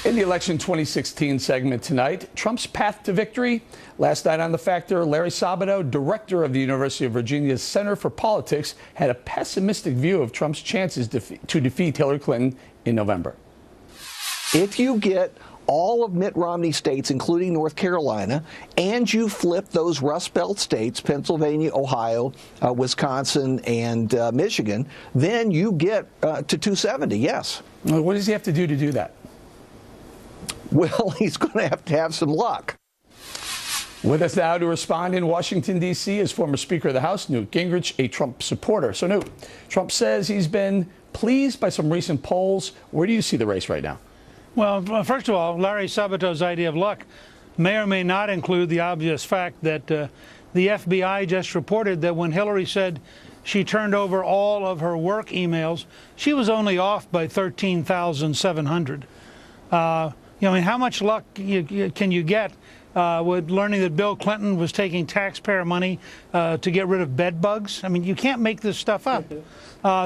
In the election 2016 segment tonight, Trump's path to victory. Last night on The Factor, Larry Sabato, director of the University of Virginia's Center for Politics, had a pessimistic view of Trump's chances to defeat Hillary Clinton in November. If you get all of Mitt Romney's states, including North Carolina, and you flip those Rust Belt states, Pennsylvania, Ohio, Wisconsin, and Michigan, then you get to 270, yes. Well, what does he have to do that? Well, he's going to have some luck. With us now to respond in Washington, D.C. is former Speaker of the House, Newt Gingrich, a Trump supporter. So, Newt, Trump says he's been pleased by some recent polls. Where do you see the race right now? Well, first of all, Larry Sabato's idea of luck may or may not include the obvious fact that the FBI just reported that when Hillary said she turned over all of her work emails, she was only off by 13,700. I mean, how much luck can you get with learning that Bill Clinton was taking taxpayer money to get rid of bed bugs? I mean, you can't make this stuff up.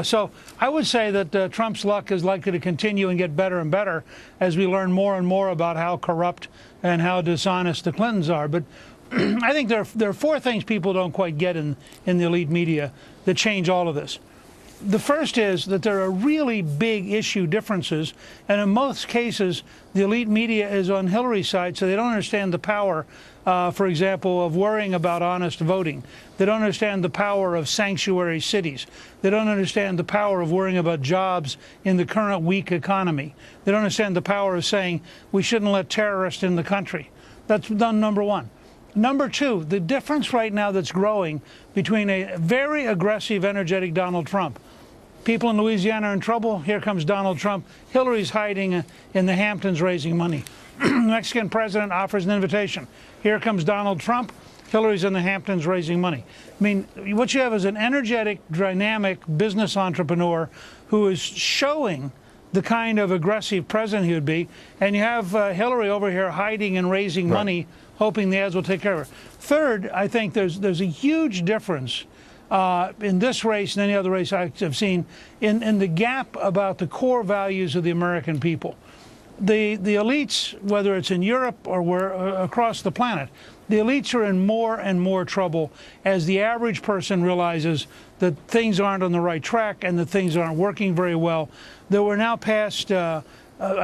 So I would say that Trump's luck is likely to continue and get better and better as we learn more and more about how corrupt and how dishonest the Clintons are. But I think there are four things people don't quite get in the elite media that change all of this. The first is that there are really big issue differences, and in most cases, the elite media is on Hillary's side, so they don't understand the power, for example, of worrying about honest voting. They don't understand the power of sanctuary cities. They don't understand the power of worrying about jobs in the current weak economy. They don't understand the power of saying we shouldn't let terrorists in the country. That's done number one. Number two, the difference right now that's growing between a very aggressive, energetic Donald Trump. People in Louisiana are in trouble. Here comes Donald Trump. Hillary's hiding in the Hamptons raising money. The Mexican president offers an invitation. Here comes Donald Trump. Hillary's in the Hamptons raising money. I mean, what you have is an energetic, dynamic business entrepreneur who is showing the kind of aggressive president he would be. And you have Hillary over here hiding and raising money, hoping the ads will take care of her. Third, I think there's a huge difference in this race and any other race I've seen in the gap about the core values of the American people. The elites, whether it's in Europe or across the planet, the elites are in more and more trouble as the average person realizes that things aren't on the right track and that things aren't working very well. That we're now past, I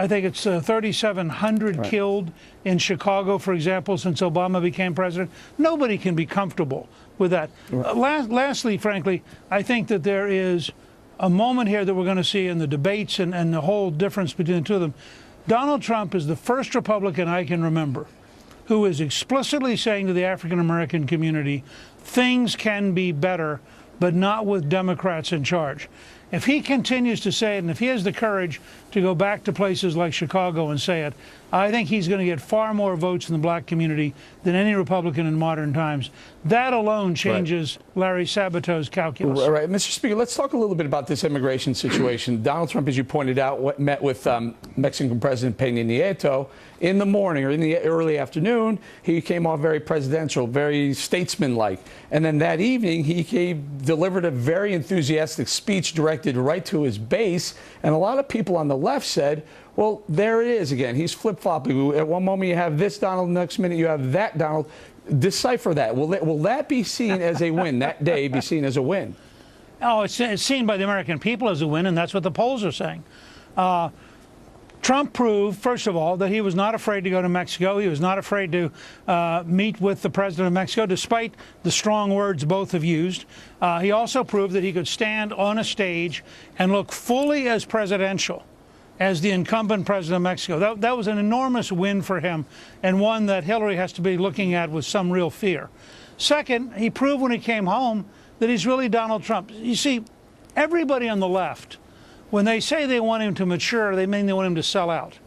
think it's 3,700 killed in Chicago, for example, since Obama became president. Nobody can be comfortable with that. Lastly, frankly, I think that there is a moment here that we're going to see in the debates and the whole difference between the two of them. Donald Trump is the first Republican I can remember who is explicitly saying to the African-American community, things can be better, but not with Democrats in charge. If he continues to say it, and if he has the courage to go back to places like Chicago and say it, I think he's going to get far more votes in the black community than any Republican in modern times. That alone changes Larry Sabato's calculus. Right. Mr. Speaker, let's talk a little bit about this immigration situation. Donald Trump, as you pointed out, met with Mexican President Peña Nieto in the morning or in the early afternoon. He came off very presidential, very statesman-like. And then that evening, he delivered a very enthusiastic speech directed right to his base. And a lot of people on the left said, well, there it is again. He's flip-flopping. At one moment you have this Donald, next minute you have that Donald. Decipher that. Will that be seen as a win, that day be seen as a win? Oh, it's seen by the American people as a win, and that's what the polls are saying. Trump proved, first of all, that he was not afraid to go to Mexico. He was not afraid to meet with the president of Mexico, despite the strong words both have used. He also proved that he could stand on a stage and look fully as presidential as the incumbent president of Mexico. That was an enormous win for him, and one that Hillary has to be looking at with some real fear. Second, he proved when he came home that he's really Donald Trump. You see, everybody on the left, when they say they want him to mature, they mean they want him to sell out.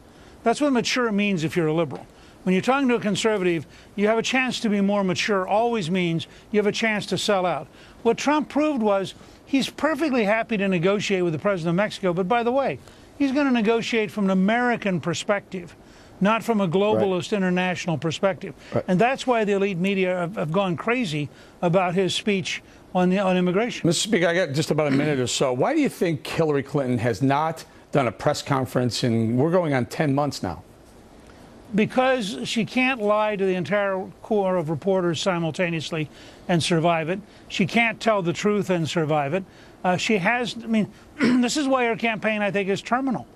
That's what mature means if you're a liberal. When you're talking to a conservative, you have a chance to be more mature always means you have a chance to sell out. What Trump proved was he's perfectly happy to negotiate with the president of Mexico, but by the way, he's going to negotiate from an American perspective, not from a globalist international perspective. And that's why the elite media have gone crazy about his speech on immigration. Mr. Speaker, I got just about a minute or so. Why do you think Hillary Clinton has not done a press conference, and we're going on 10 months now? because she can't lie to the entire corps of reporters simultaneously and survive it. She can't tell the truth and survive it. She has, I mean, this is why her campaign, I think, is terminal.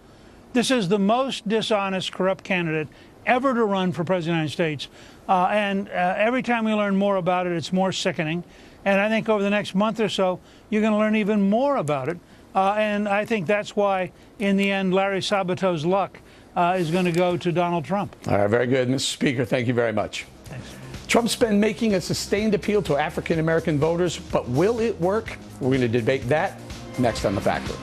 This is the most dishonest, corrupt candidate ever to run for president of the United States. And every time we learn more about it, it's more sickening. And I think over the next month or so, you're going to learn even more about it. And I think that's why, in the end, Larry Sabato's luck is going to go to Donald Trump. All right, very good. Mr. Speaker, thank you very much. Thanks. Trump's been making a sustained appeal to African-American voters, but will it work? We're going to debate that next on The Factor.